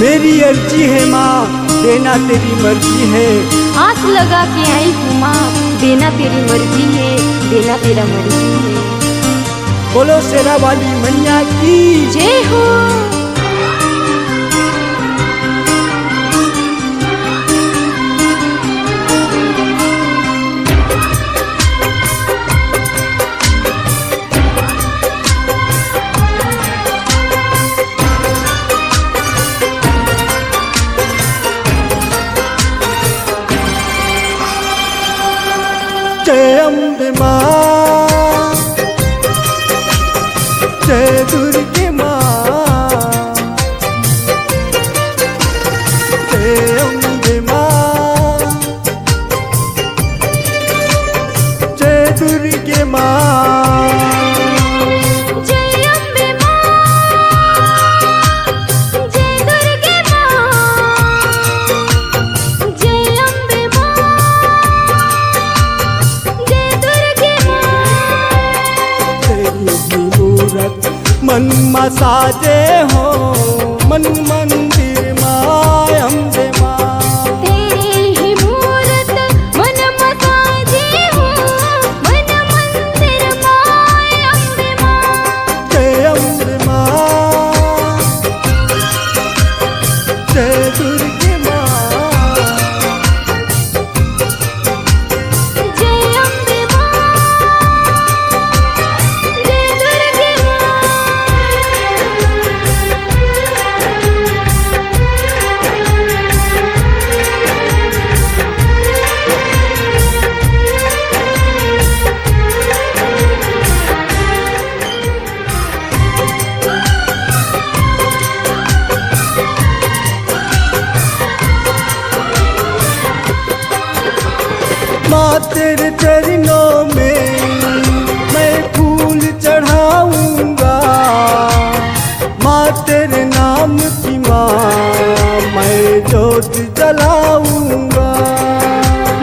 मेरी अर्जी है माँ, देना तेरी मर्जी है। आस लगा के आई हूँ माँ, देना तेरी मर्जी है, देना तेरा मर्जी है। बोलो शेरा वाली मैया की जय हो। जय अम्बे माँ, जय दुर्गे माँ, जय अम्बे माँ, जय दुर्गे माँ। जय अम्बे माँ, जय दुर्गे माँ, जय अम्बे माँ, जय दुर्गे माँ। तेरी मूरत मन मा साजे हो, मन मंदिर माँ अम्बे माँ। तेरी ही मूरत मन मसाजे हो, मन मंदिर माँ अम्बे माँ। जय अम्बे माँ, जय दुर्गे माँ। जय अम्बे माँ, जय दुर्गे माँ। माँ तेरे चरणों में मैं फूल चढ़ाऊंगा, माँ तेरे नाम की माँ मैं जोत जलाऊंगा।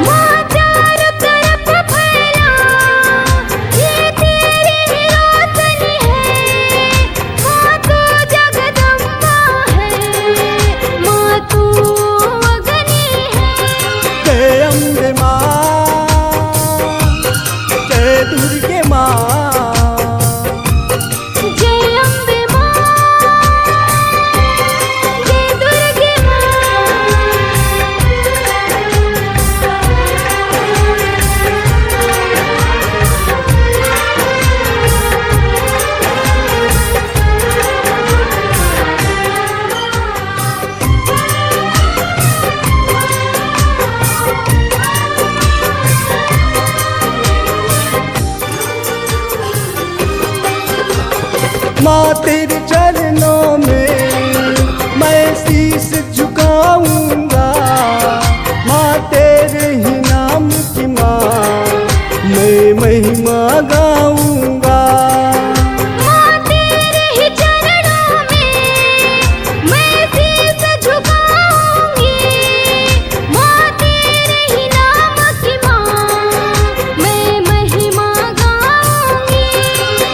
माँ चारों तरफ फैला, ये तेरी ही रोशनी है। माँ तू जगदम्बा है, माँ तू अग्नि है। जय अम्बे माँ, जय दुर्गे माँ। जय अम्बे माँ, जय दुर्गे माँ तेरे चरणों में मैं शीश झुकाऊंगा, माँ तेरे ही नाम की माँ मैं महिमा गाऊंगा। माँ तेरे ही चरणों में मैं शीश झुकाऊंगी, माँ तेरे ही नाम की माँ मैं महिमा गाऊंगी।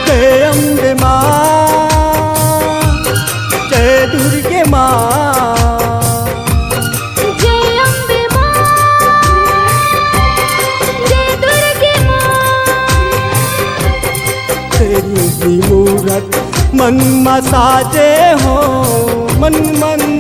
जय अम्बे माँ, जय दुर्गे माँ। जय अम्बे माँ, जय दुर्गे माँ। तेरी ही मूरत मन मा साजे हो, मन मन